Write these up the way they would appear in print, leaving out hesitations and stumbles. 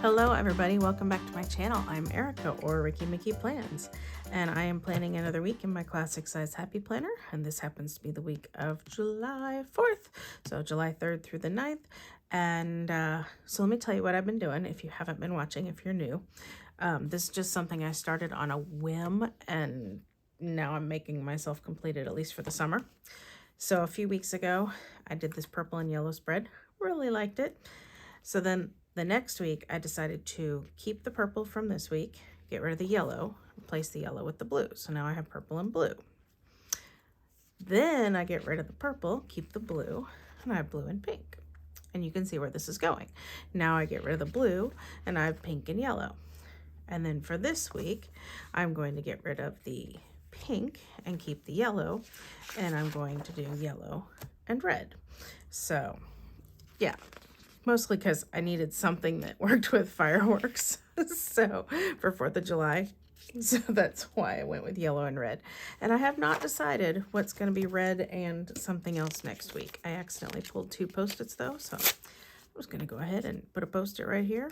Hello everybody, welcome back to my channel. I'm Erica, or RikkiMikkiPlans, and I am planning another week in my classic size happy planner, and this happens to be the week of July 4th, so July 3rd through the 9th. And so let me tell you what I've been doing if you haven't been watching, if you're new. This is just something I started on a whim, and now I'm making myself complete it, at least for the summer. So a few weeks ago, I did this purple and yellow spread, really liked it. So then the next week, I decided to keep the purple from this week, get rid of the yellow, replace the yellow with the blue. So now I have purple and blue. Then I get rid of the purple, keep the blue, and I have blue and pink. And you can see where this is going. Now I get rid of the blue, and I have pink and yellow. And then for this week, I'm going to get rid of the pink and keep the yellow, and I'm going to do yellow and red. So yeah, mostly because I needed something that worked with fireworks so for 4th of July. So that's why I went with yellow and red. And I have not decided what's going to be red and something else next week. I accidentally pulled 2 Post-its though, so I was going to go ahead and put a Post-it right here.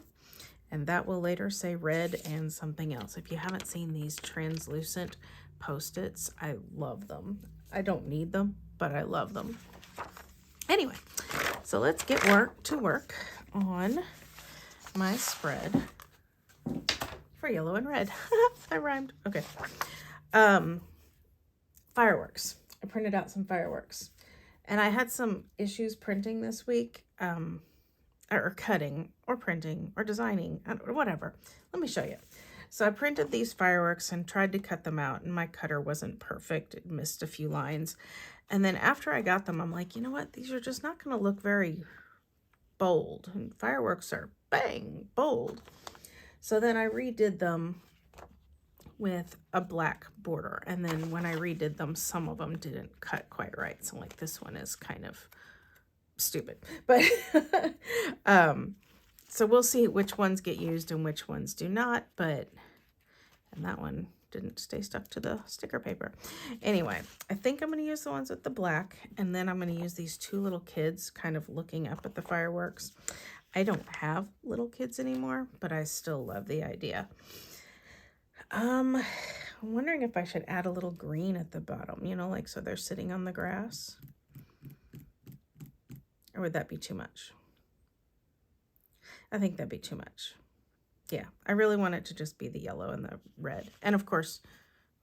And that will later say red and something else. If you haven't seen these translucent Post-its, I love them. I don't need them, but I love them. Anyway, so let's get to work on my spread for yellow and red. I rhymed. Okay. Fireworks. I printed out some fireworks. And I had some issues printing this week, or cutting, or printing, or designing, or whatever. Let me show you. So I printed these fireworks and tried to cut them out, and my cutter wasn't perfect. It missed a few lines. And then after I got them, I'm like, you know what? These are just not going to look very bold. And fireworks are bang, bold. So then I redid them with a black border. And then when I redid them, some of them didn't cut quite right. So like this one is kind of stupid. But so we'll see which ones get used and which ones do not. And that one didn't stay stuck to the sticker paper. Anyway, I think I'm going to use the ones with the black, and then I'm going to use these 2 little kids kind of looking up at the fireworks. I don't have little kids anymore, but I still love the idea. I'm wondering if I should add a little green at the bottom, you know, like so they're sitting on the grass. Or would that be too much? I think that'd be too much. Yeah, I really want it to just be the yellow and the red. And of course,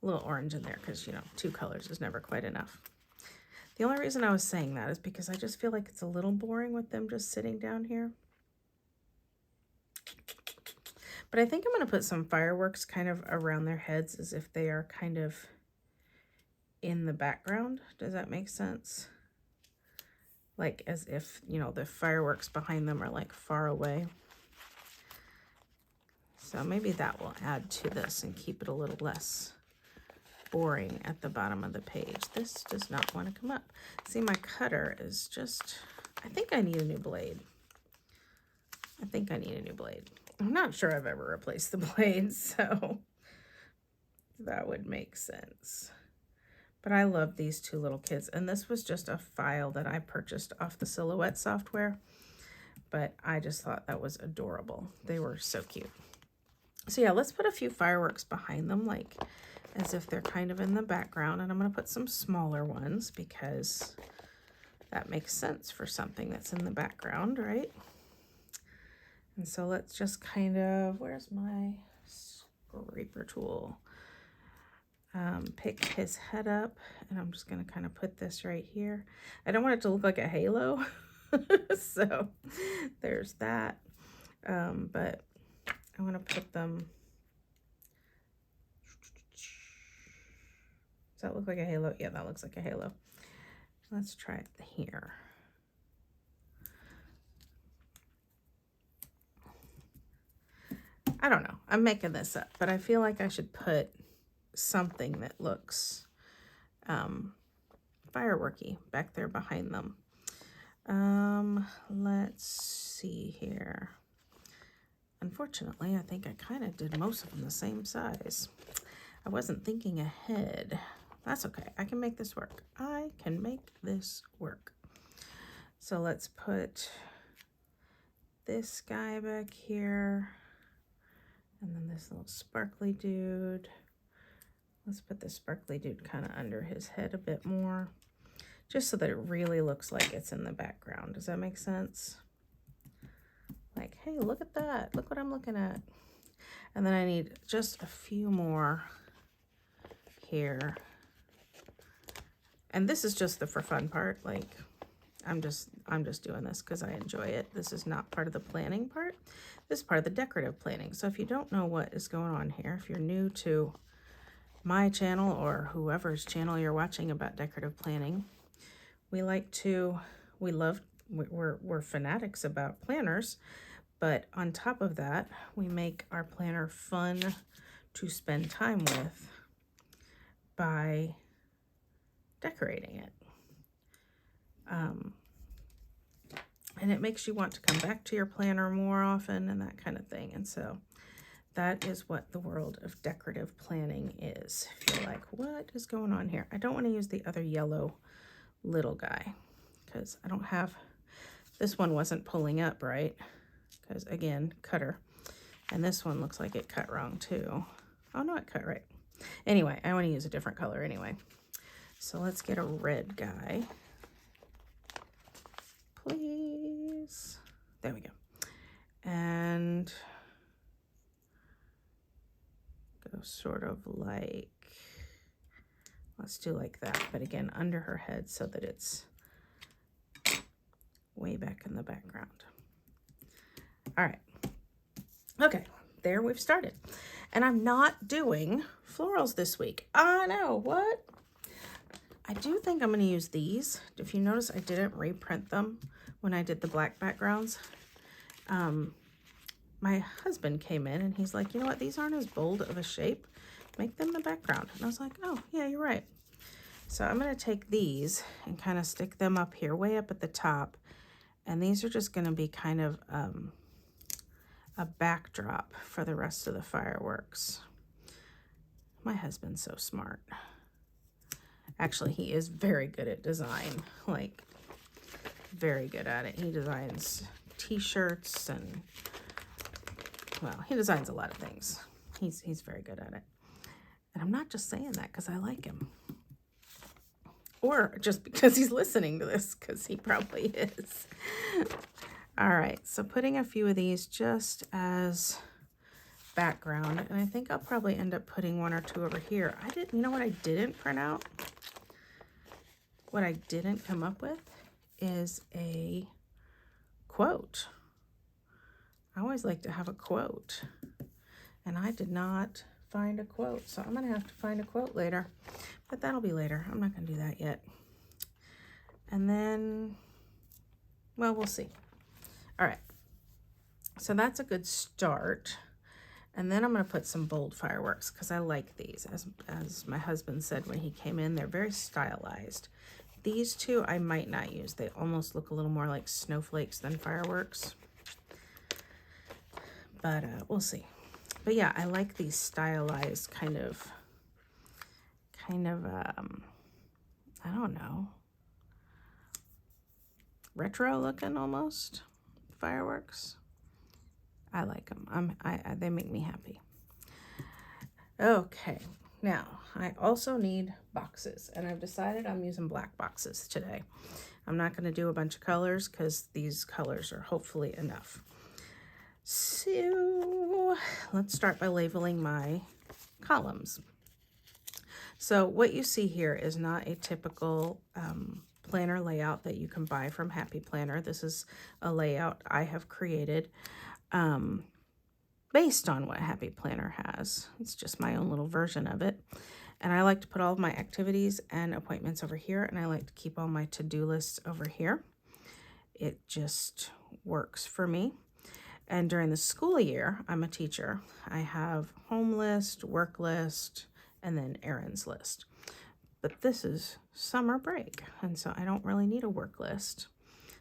a little orange in there because, you know, 2 colors is never quite enough. The only reason I was saying that is because I just feel like it's a little boring with them just sitting down here. But I think I'm going to put some fireworks kind of around their heads as if they are kind of in the background. Does that make sense? Like as if, you know, the fireworks behind them are like far away. So maybe that will add to this and keep it a little less boring at the bottom of the page. This does not want to come up. See, my cutter is just, I think I need a new blade. I'm not sure I've ever replaced the blades, so that would make sense. But I love these 2 little kids. And this was just a file that I purchased off the Silhouette software. But I just thought that was adorable. They were so cute. So yeah, let's put a few fireworks behind them, like as if they're kind of in the background. And I'm going to put some smaller ones because that makes sense for something that's in the background, right? And so let's just kind of, where's my scraper tool? Pick his head up, and I'm just going to kind of put this right here. I don't want it to look like a halo. So there's that. But I want to put them. Does that look like a halo? Yeah, that looks like a halo. Let's try it here. I don't know. I'm making this up, but I feel like I should put something that looks fireworky back there behind them. Let's see here. Unfortunately, I think I kind of did most of them the same size. I wasn't thinking ahead. That's okay. I can make this work. So let's put this guy back here. And then this little sparkly dude. Let's put the sparkly dude kind of under his head a bit more, just so that it really looks like it's in the background. Does that make sense? Like, hey, look at that. Look what I'm looking at. And then I need just a few more here. And this is just the for fun part. Like, I'm just doing this because I enjoy it. This is not part of the planning part. This is part of the decorative planning. So if you don't know what is going on here, if you're new to my channel or whoever's channel you're watching about decorative planning, we're fanatics about planners, but on top of that, we make our planner fun to spend time with by decorating it. And it makes you want to come back to your planner more often and that kind of thing. And so that is what the world of decorative planning is. If you're like, what is going on here? I don't want to use the other yellow little guy because I don't have, this one wasn't pulling up right because, again, cutter. And this one looks like it cut wrong too. Oh no, it cut right. Anyway, I want to use a different color anyway. So let's get a red guy. Please. There we go. And go sort of like, let's do like that, but again, under her head so that it's way back in the background. All right. Okay, there we've started. And I'm not doing florals this week. I know, what? I do think I'm going to use these. If you notice, I didn't reprint them when I did the black backgrounds. My husband came in and he's like, you know what? These aren't as bold of a shape. Make them the background. And I was like, oh, yeah, you're right. So I'm going to take these and kind of stick them up here, way up at the top. And these are just going to be kind of a backdrop for the rest of the fireworks. My husband's so smart. Actually, he is very good at design, like very good at it. He designs t-shirts and, well, he designs a lot of things. He's very good at it. And I'm not just saying that because I like him. Or just because he's listening to this, because he probably is. All right, so putting a few of these just as background. And I think I'll probably end up putting one or two over here. You know what I didn't print out? What I didn't come up with is a quote. I always like to have a quote. And I did not find a quote. So I'm going to have to find a quote later. But that'll be later. I'm not going to do that yet. And then, well, we'll see. All right. So that's a good start. And then I'm going to put some bold fireworks because I like these. As my husband said when he came in, they're very stylized. These two I might not use. They almost look a little more like snowflakes than fireworks. But we'll see. But yeah, I like these stylized kind of, I don't know, retro looking almost fireworks. I like them. They make me happy. Okay, now I also need boxes, and I've decided I'm using black boxes today. I'm not going to do a bunch of colors because these colors are hopefully enough. So let's start by labeling my columns. So what you see here is not a typical planner layout that you can buy from Happy Planner. This is a layout I have created based on what Happy Planner has. It's just my own little version of it. And I like to put all of my activities and appointments over here, and I like to keep all my to-do lists over here. It just works for me. And during the school year, I'm a teacher. I have home list, work list, and then errands list. But this is summer break, and so I don't really need a work list.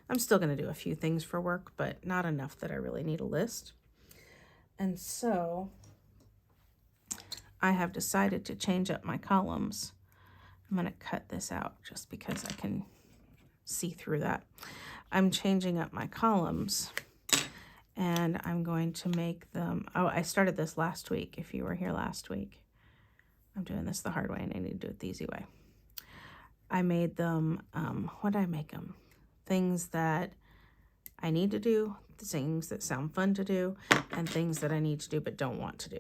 I'm still going to do a few things for work, but not enough that I really need a list. And so I have decided to change up my columns. I'm going to cut this out just because I can see through that. I'm changing up my columns, And I'm going to make them, oh, I started this last week, if you were here last week. I'm doing this the hard way and I need to do it the easy way. I made them, what did I make them? Things that I need to do, things that sound fun to do, and things that I need to do but don't want to do.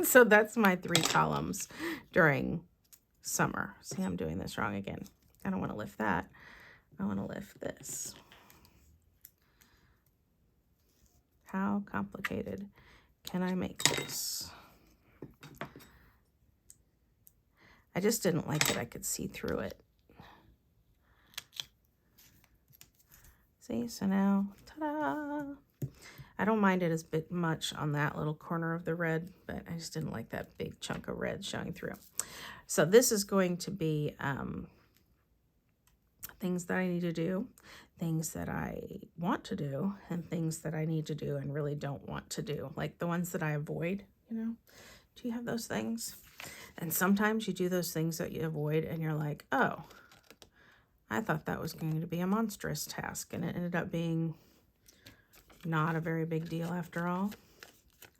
So that's my 3 columns during summer. See, I'm doing this wrong again. I don't want to lift that. I want to lift this. How complicated can I make this? I just didn't like that I could see through it. See, so now, ta-da! I don't mind it as bit much on that little corner of the red, but I just didn't like that big chunk of red showing through. So this is going to be things that I need to do, things that I want to do, and things that I need to do and really don't want to do. Like the ones that I avoid, you know? Do you have those things? And sometimes you do those things that you avoid and you're like, oh, I thought that was going to be a monstrous task, and it ended up being not a very big deal after all.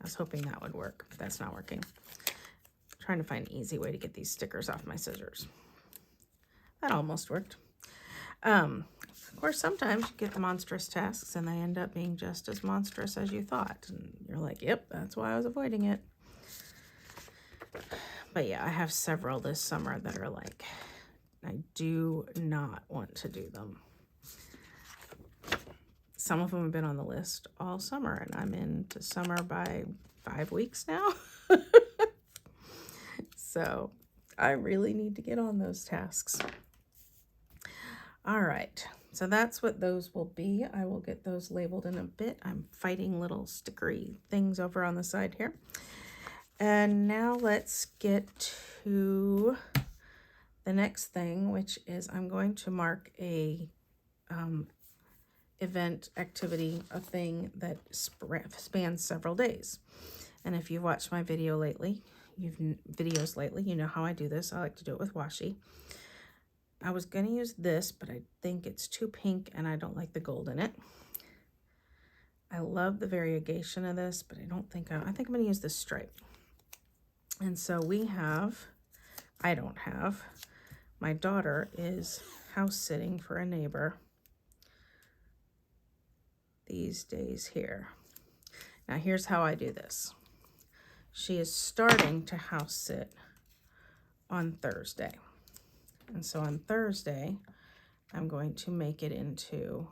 I was hoping that would work, but that's not working. I'm trying to find an easy way to get these stickers off my scissors. That almost worked. Of course, sometimes you get the monstrous tasks and they end up being just as monstrous as you thought. And you're like, yep, that's why I was avoiding it. But yeah, I have several this summer that are like, I do not want to do them. Some of them have been on the list all summer, and I'm into summer by 5 weeks now. So I really need to get on those tasks. All right, so that's what those will be. I will get those labeled in a bit. I'm fighting little stickery things over on the side here. And now let's get to the next thing, which is I'm going to mark a event, activity, a thing that spans several days. And if you've watched my videos lately, you know how I do this. I like to do it with washi. I was going to use this, but I think it's too pink and I don't like the gold in it. I love the variegation of this, but I think I'm going to use this stripe. And so I don't have, my daughter is house sitting for a neighbor these days here. Now here's how I do this. She is starting to house sit on Thursday. And so on Thursday, I'm going to make it into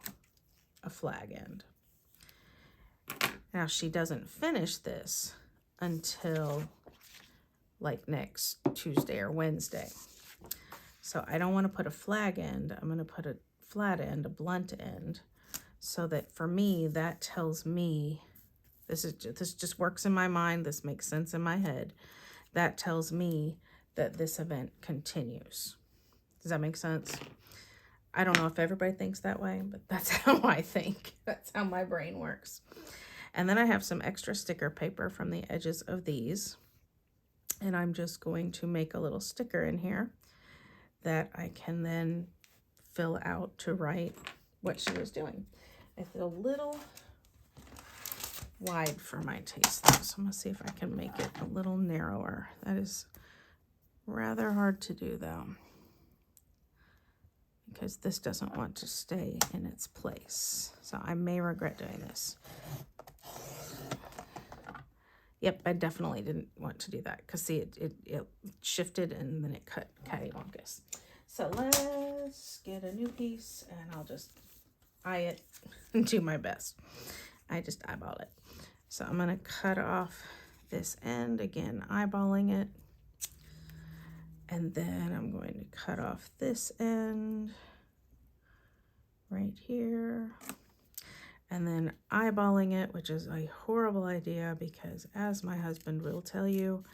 a flag end. Now she doesn't finish this until like next Tuesday or Wednesday. So I don't want to put a flag end. I'm going to put a flat end, a blunt end, so that for me, that tells me, this just works in my mind. This makes sense in my head. That tells me that this event continues. Does that make sense? I don't know if everybody thinks that way, but that's how I think. That's how my brain works. And then I have some extra sticker paper from the edges of these. And I'm just going to make a little sticker in here that I can then fill out to write what she was doing. It's a little wide for my taste though, so I'm gonna see if I can make it a little narrower. That is rather hard to do though, because this doesn't want to stay in its place. So I may regret doing this. Yep, I definitely didn't want to do that because see, it shifted and then it cut cattywampus. So let's get a new piece and I'll just eye it and do my best. I just eyeball it. So I'm gonna cut off this end, again, eyeballing it. And then I'm going to cut off this end right here. And then eyeballing it, which is a horrible idea because as my husband will tell you,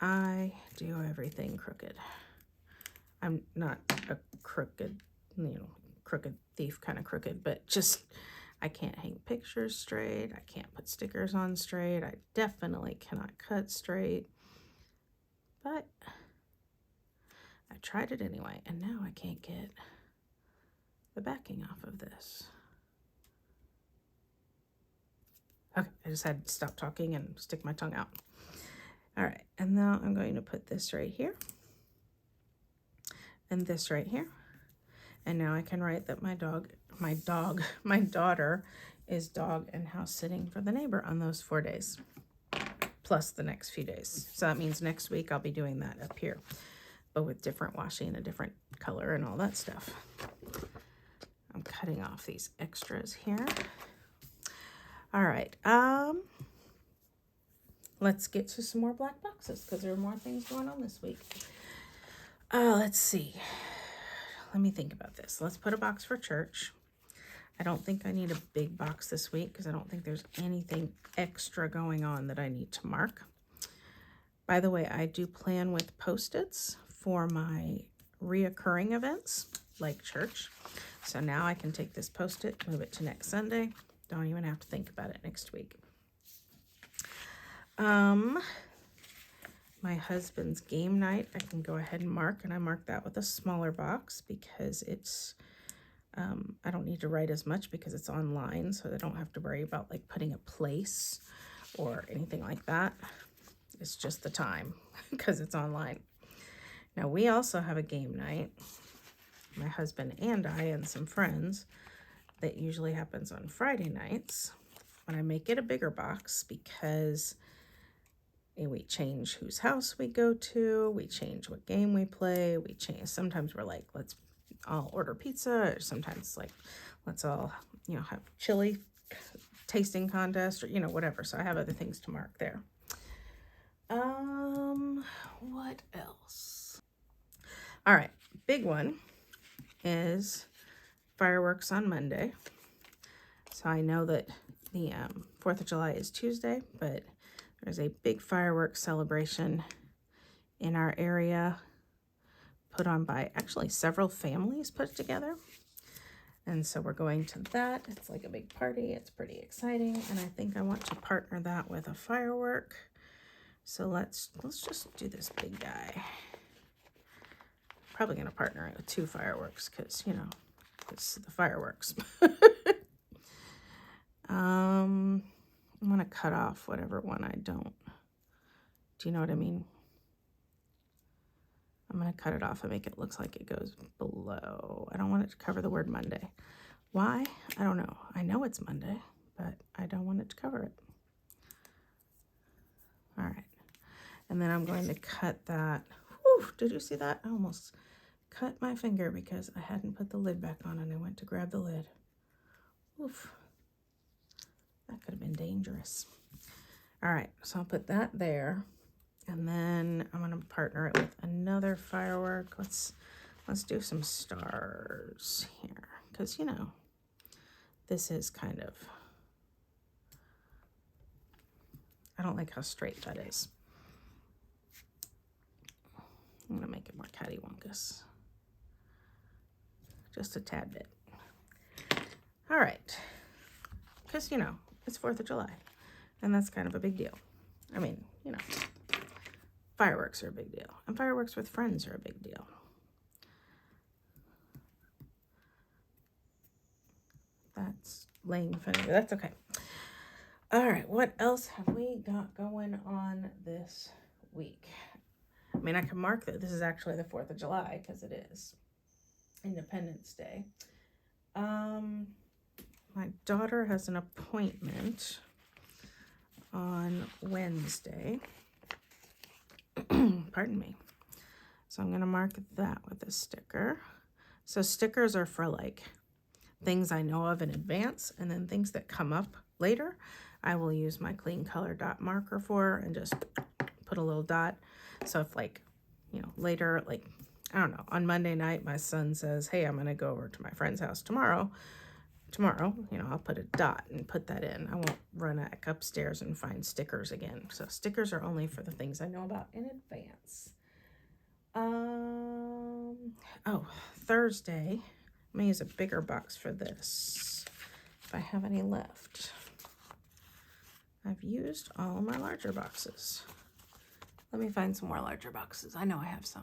I do everything crooked. I'm not a crooked, crooked thief kind of crooked, but just, I can't hang pictures straight. I can't put stickers on straight. I definitely cannot cut straight, but I tried it anyway. And now I can't get the backing off of this. I just had to stop talking and stick my tongue out. All right, and now I'm going to put this right here and this right here. And now I can write that my daughter is dog and house sitting for the neighbor on those 4 days, plus the next few days. So that means next week I'll be doing that up here, but with different washi and a different color and all that stuff. I'm cutting off these extras here. All right, let's get to some more black boxes because there are more things going on this week. Let's see. Let me think about this. Let's put a box for church. I don't think I need a big box this week because I don't think there's anything extra going on that I need to mark. By the way, I do plan with Post-its for my reoccurring events like church. So now I can take this Post-it, move it to next Sunday. Don't even have to think about it next week. My husband's game night, I can go ahead and mark, and I mark that with a smaller box because it's, I don't need to write as much because it's online, so I don't have to worry about like putting a place or anything like that. It's just the time because it's online. Now we also have a game night, my husband and I and some friends, that usually happens on Friday nights. But I make it a bigger box because we change whose house we go to, we change what game we play, we change, sometimes we're like, let's all order pizza, or sometimes like, let's all, you know, have chili tasting contest, or, you know, whatever. So I have other things to mark there. What else? All right, big one is fireworks on Monday. So I know that the 4th of July is Tuesday, but there's a big fireworks celebration in our area put on by actually several families put it together. And so we're going to that. It's like a big party. It's pretty exciting. And I think I want to partner that with a firework. So let's just do this big guy. Probably going to partner it with 2 fireworks because, you know, it's the fireworks. I'm going to cut off whatever one I don't. Do you know what I mean? I'm going to cut it off and make it look like it goes below. I don't want it to cover the word Monday. Why? I don't know. I know it's Monday, but I don't want it to cover it. All right. And then I'm going to cut that. Whew, did you see that? I almost cut my finger because I hadn't put the lid back on and I went to grab the lid. Oof. That could have been dangerous. All right, so I'll put that there. And then I'm going to partner it with another firework. Let's do some stars here. Because, you know, this is kind of, I don't like how straight that is. I'm going to make it more cattywampus. Just a tad bit. All right. Because, you know, it's 4th of July. And that's kind of a big deal. I mean, you know, fireworks are a big deal. And fireworks with friends are a big deal. That's laying finger. That's okay. All right. What else have we got going on this week? I mean, I can mark that this is actually the 4th of July because it is Independence Day. My daughter has an appointment on Wednesday. Pardon me. So I'm going to mark that with a sticker. So stickers are for like things I know of in advance, and then things that come up later, I will use my clean color dot marker for and just put a little dot. So if like, you know, later, like, I don't know, on Monday night, my son says, hey, I'm going to go over to my friend's house tomorrow, you know, I'll put a dot and put that in. I won't run back upstairs and find stickers again. So stickers are only for the things I know about in advance. Oh, Thursday, I'm going to use a bigger box for this, if I have any left. I've used all my larger boxes. Let me find some more larger boxes. I know I have some.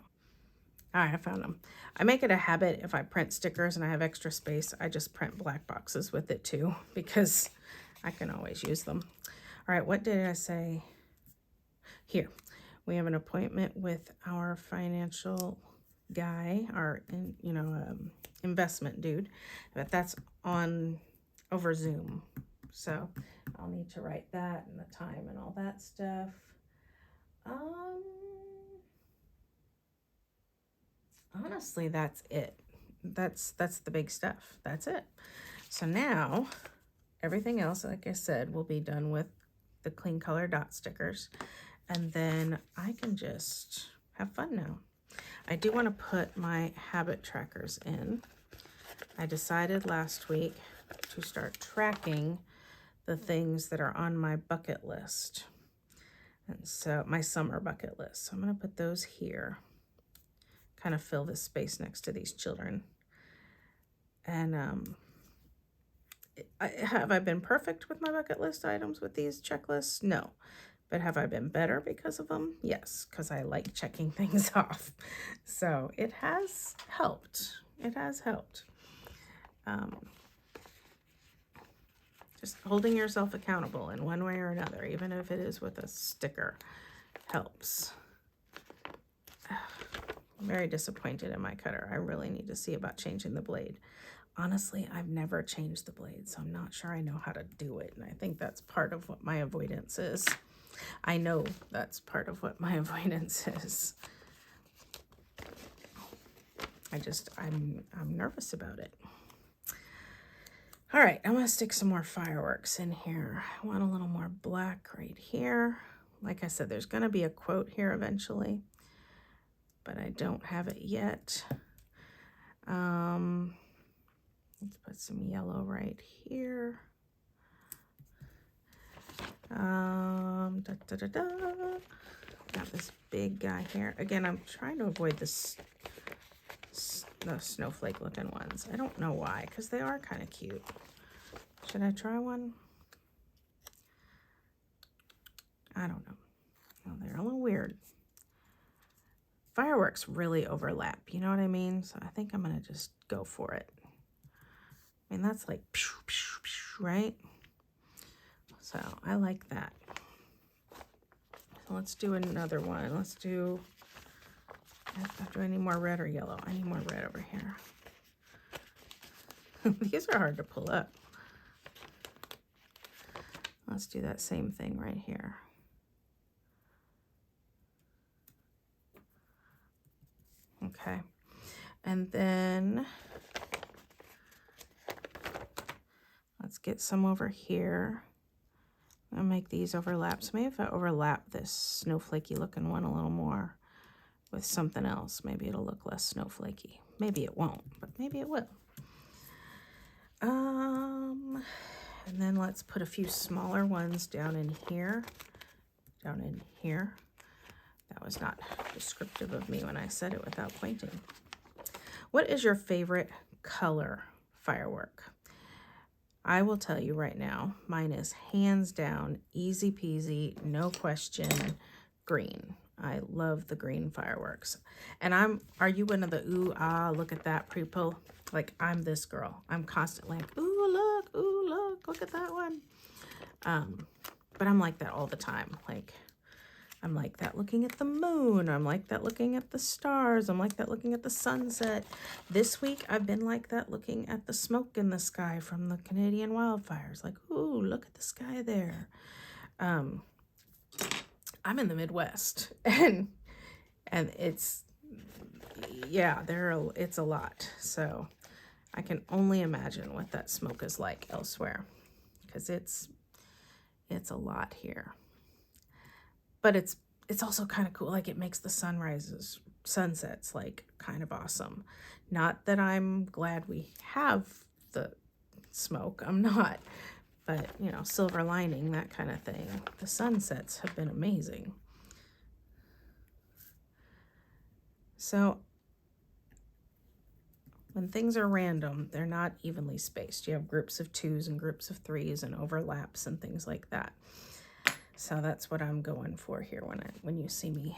All right, I found them. I make it a habit if I print stickers and I have extra space, I just print black boxes with it too, because I can always use them. All right, what did I say? Here, we have an appointment with our financial guy, our investment dude, but that's on over Zoom. So I'll need to write that and the time and all that stuff. Honestly, that's it. That's the big stuff. That's it. So now everything else, like I said, will be done with the clean color dot stickers. And then I can just have fun now. I do want to put my habit trackers in. I decided last week to start tracking the things that are on my bucket list. And so my summer bucket list. So I'm going to put those here. Kind of fill this space next to these children. And have I been perfect with my bucket list items with these checklists? No. But have I been better because of them? Yes, because I like checking things off. So it has helped. It has helped. Just holding yourself accountable in one way or another, even if it is with a sticker, helps. I'm very disappointed in my cutter. I really need to see about changing the blade. Honestly, I've never changed the blade, so I'm not sure I know how to do it. And I think that's part of what my avoidance is. I know that's part of what my avoidance is. I'm nervous about it. All right, I'm gonna stick some more fireworks in here. I want a little more black right here. Like I said, there's gonna be a quote here eventually, but I don't have it yet. Let's put some yellow right here. Got this big guy here. Again, I'm trying to avoid the snowflake looking ones. I don't know why, because they are kind of cute. Should I try one? I don't know. Oh, they're a little weird. Fireworks really overlap, you know what I mean? So I think I'm gonna just go for it. I mean, that's like, pew, pew, pew, right? So I like that. So let's do another one. Let's do, do I need more red or yellow? I need more red over here. These are hard to pull up. Let's do that same thing right here. Okay. And then let's get some over here. I'll make these overlap. So maybe if I overlap this snowflakey looking one a little more with something else, maybe it'll look less snowflakey. Maybe it won't, but maybe it will. And then let's put a few smaller ones down in here. Down in here. That was not descriptive of me when I said it without pointing. What is your favorite color firework? I will tell you right now, mine is hands down, easy peasy, no question, green. I love the green fireworks. And are you one of the ooh, ah, look at that people? Like, I'm this girl. I'm constantly like, ooh, look at that one. But I'm like that all the time. Like, I'm like that looking at the moon. I'm like that looking at the stars. I'm like that looking at the sunset. This week, I've been like that looking at the smoke in the sky from the Canadian wildfires. Like, ooh, look at the sky there. I'm in the Midwest, and it's, yeah, it's a lot. So I can only imagine what that smoke is like elsewhere, because it's a lot here. But it's also kind of cool. Like, it makes the sunsets like kind of awesome. Not that I'm glad we have the smoke. I'm not. But, you know, silver lining, that kind of thing. The sunsets have been amazing. So when things are random, they're not evenly spaced. You have groups of 2s and groups of 3s and overlaps and things like that. So that's what I'm going for here when you see me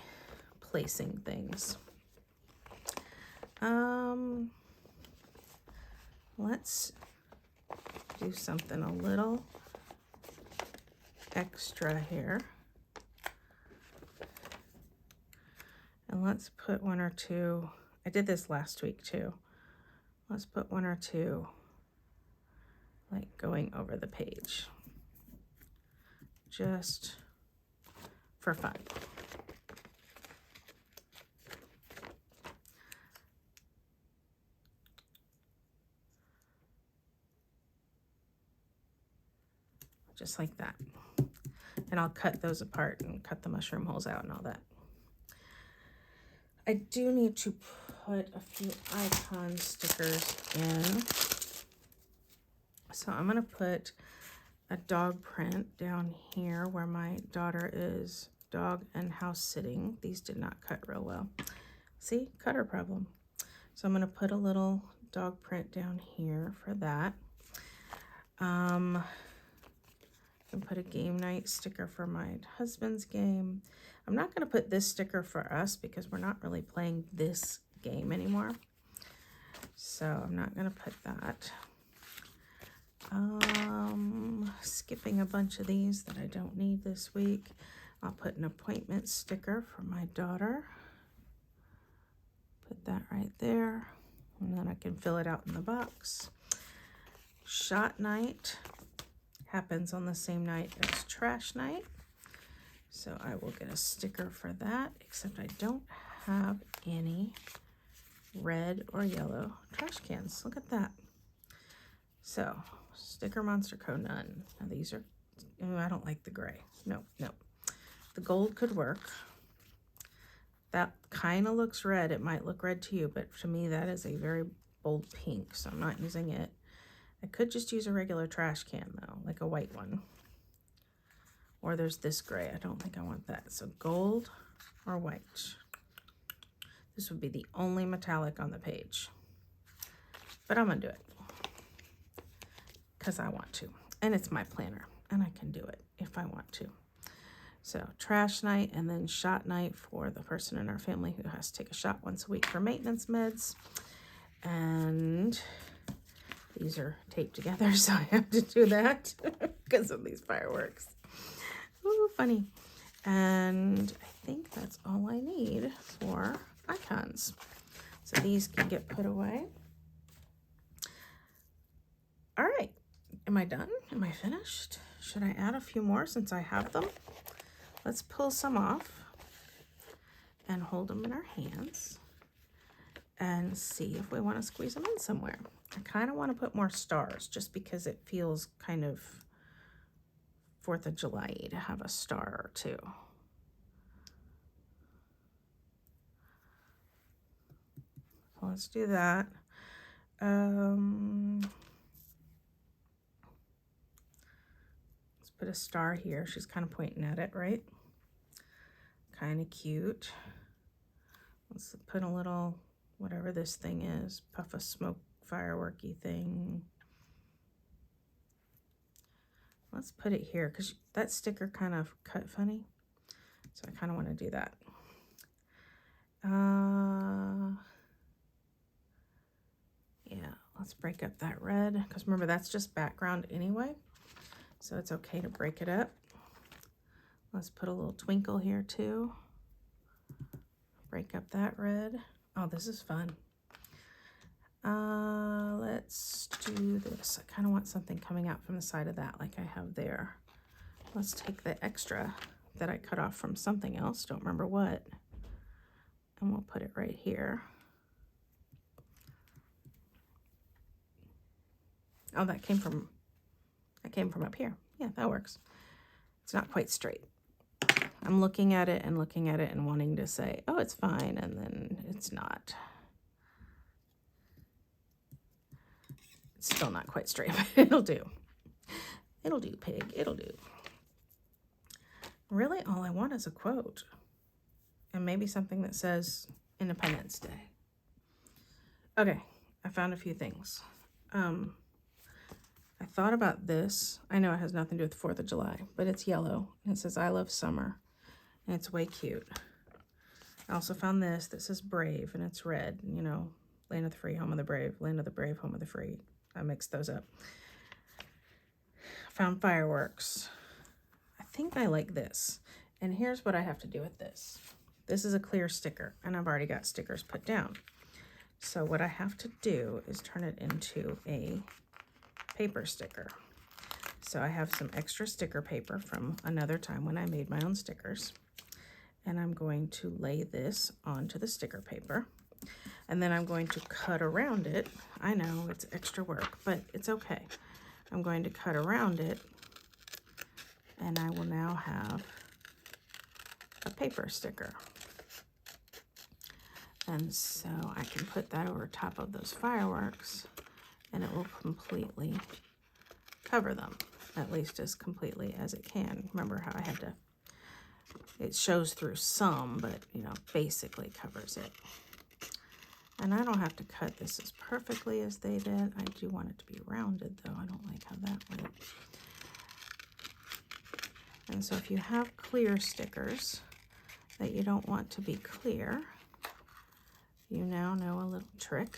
placing things. Let's do something a little extra here. And let's put one or two. I did this last week too. Let's put one or two like going over the page, just for fun. Just like that. And I'll cut those apart and cut the mushroom holes out and all that. I do need to put a few icon stickers in. So I'm going to put a dog print down here where my daughter is dog and house sitting. These did not cut real well. See, cutter problem. So I'm going to put a little dog print down here for that. I can put a game night sticker for my husband's game. I'm not going to put this sticker for us because we're not really playing this game anymore. So I'm not going to put that. Skipping a bunch of these that I don't need this week. I'll put an appointment sticker for my daughter. Put that right there. And then I can fill it out in the box. Shot night happens on the same night as trash night. So I will get a sticker for that, except I don't have any red or yellow trash cans. Look at that. So, Sticker Monster Co. none. Now these are, I don't like the gray. No. The gold could work. That kind of looks red. It might look red to you, but to me that is a very bold pink, so I'm not using it. I could just use a regular trash can though, like a white one. Or there's this gray. I don't think I want that. So gold or white. This would be the only metallic on the page. But I'm going to do it. Because I want to. And it's my planner. And I can do it if I want to. So trash night and then shot night for the person in our family who has to take a shot once a week for maintenance meds. And these are taped together, so I have to do that because of these fireworks. Ooh, funny. And I think that's all I need for icons. So these can get put away. All right. Am I done? Am I finished? Should I add a few more since I have them? Let's pull some off and hold them in our hands and see if we want to squeeze them in somewhere. I kind of want to put more stars just because it feels kind of 4th of July to have a star or two. So let's do that. Let's put a star here. She's kind of pointing at it, right? Kind of cute. Let's put a little, whatever this thing is, puff of smoke, fireworky thing. Let's put it here because that sticker kind of cut funny. So I kind of want to do that. Yeah, let's break up that red because remember that's just background anyway. So it's okay to break it up. Let's put a little twinkle here too. Break up that red. Oh, this is fun. Let's do this. I kind of want something coming out from the side of that like I have there. Let's take the extra that I cut off from something else, don't remember what, and we'll put it right here. Oh, that came from up here. Yeah, that works. It's not quite straight. I'm looking at it and wanting to say, oh, it's fine, and then it's not. It's still not quite straight, but it'll do. It'll do, pig. It'll do. Really, all I want is a quote. And maybe something that says Independence Day. Okay, I found a few things. I thought about this. I know it has nothing to do with the 4th of July, but it's yellow. And it says, I love summer. And it's way cute. I also found this that says brave, and it's red. You know, land of the free, home of the brave. Land of the brave, home of the free. I mixed those up. Found fireworks. I think I like this. And here's what I have to do with this. This is a clear sticker, and I've already got stickers put down. So what I have to do is turn it into a paper sticker. So I have some extra sticker paper from another time when I made my own stickers. And I'm going to lay this onto the sticker paper. And then I'm going to cut around it. I know it's extra work, but it's okay. I'm going to cut around it, and I will now have a paper sticker. And so I can put that over top of those fireworks, and it will completely cover them, at least as completely as it can. Remember how I had to, it shows through some, but you know, basically covers it. And I don't have to cut this as perfectly as they did. I do want it to be rounded though. I don't like how that went. And so if you have clear stickers that you don't want to be clear, you now know a little trick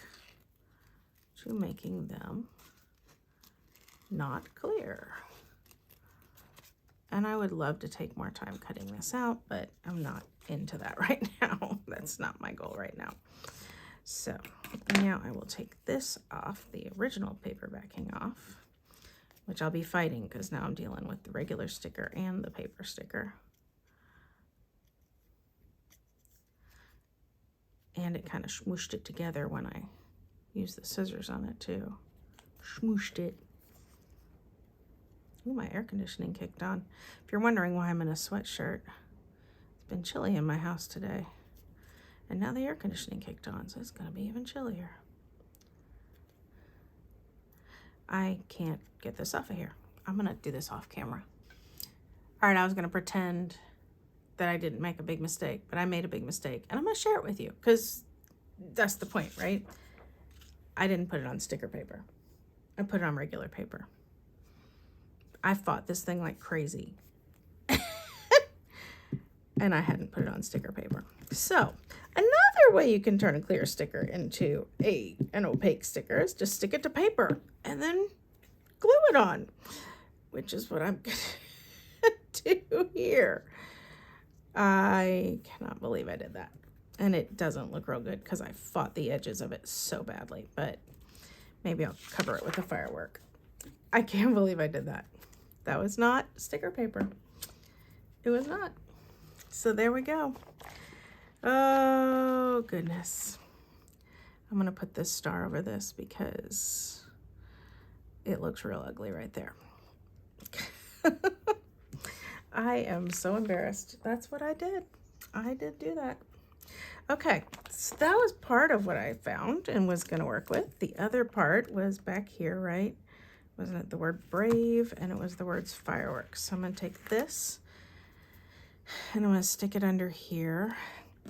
to making them not clear. And I would love to take more time cutting this out, but I'm not into that right now. That's not my goal right now. So now I will take this off, the original paper backing off, which I'll be fighting because now I'm dealing with the regular sticker and the paper sticker. And it kind of smooshed it together when I used the scissors on it too. Smooshed it. Ooh, my air conditioning kicked on. If you're wondering why I'm in a sweatshirt, it's been chilly in my house today. And now the air conditioning kicked on, so it's gonna be even chillier. I can't get this off of here. I'm gonna do this off camera. All right, I was gonna pretend that I didn't make a big mistake, but I made a big mistake, and I'm gonna share it with you because that's the point, right? I didn't put it on sticker paper. I put it on regular paper. I fought this thing like crazy. And I hadn't put it on sticker paper. So another way you can turn a clear sticker into an opaque sticker is just stick it to paper and then glue it on, which is what I'm gonna do here. I cannot believe I did that. And it doesn't look real good because I fought the edges of it so badly, but maybe I'll cover it with a firework. I can't believe I did that. That was not sticker paper. It was not. So there we go. Oh, goodness. I'm going to put this star over this because it looks real ugly right there. I am so embarrassed. That's what I did. I did do that. Okay, so that was part of what I found and was going to work with. The other part was back here, right? Wasn't it the word brave? And it was the words fireworks. So I'm going to take this and I'm going to stick it under here.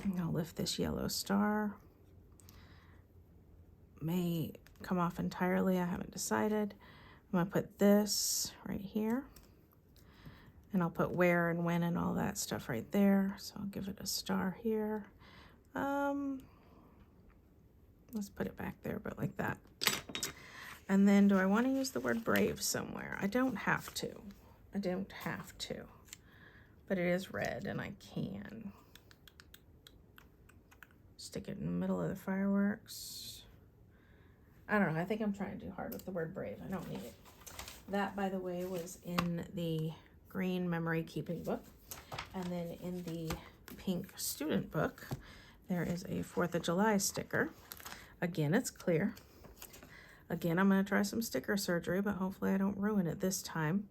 And I'll lift this yellow star. May come off entirely. I haven't decided. I'm going to put this right here. And I'll put where and when and all that stuff right there. So I'll give it a star here. Let's put it back there, but like that. And then do I want to use the word brave somewhere? I don't have to. I don't have to. But it is red and I can. Stick it in the middle of the fireworks. I don't know. I think I'm trying too hard with the word brave. I don't need it. That, by the way, was in the green memory keeping book. And then in the pink student book, there is a 4th of July sticker. Again, it's clear. Again, I'm going to try some sticker surgery, but hopefully I don't ruin it this time.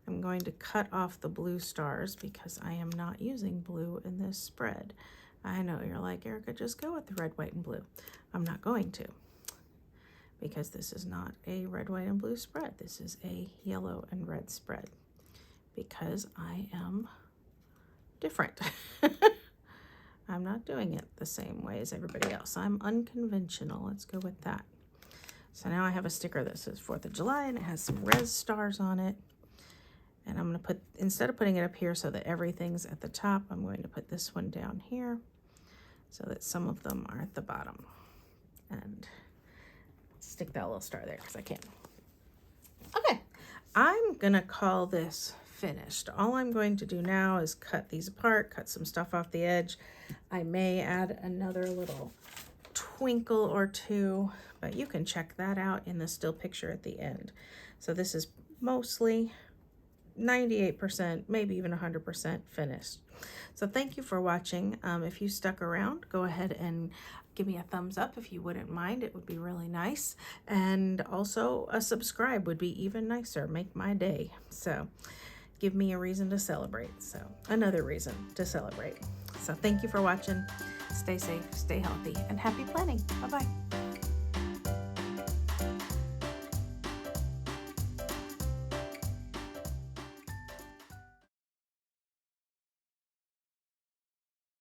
I'm going to cut off the blue stars because I am not using blue in this spread. I know you're like, Erica, just go with the red, white, and blue. I'm not going to, because this is not a red, white, and blue spread. This is a yellow and red spread because I am different. I'm not doing it the same way as everybody else. I'm unconventional. Let's go with that. So now I have a sticker that says 4th of July and it has some res stars on it. And I'm going to put, instead of putting it up here so that everything's at the top, I'm going to put this one down here so that some of them are at the bottom. And stick that little star there because I can. Okay, I'm going to call this finished. All I'm going to do now is cut these apart, cut some stuff off the edge. I may add another little twinkle or two, but you can check that out in the still picture at the end. So this is mostly 98%, maybe even 100% finished. So thank you for watching. If you stuck around, go ahead and give me a thumbs up if you wouldn't mind. It would be really nice. And also a subscribe would be even nicer. Make my day. So give me a reason to celebrate. So another reason to celebrate. So thank you for watching. Stay safe, stay healthy, and happy planning. Bye-bye.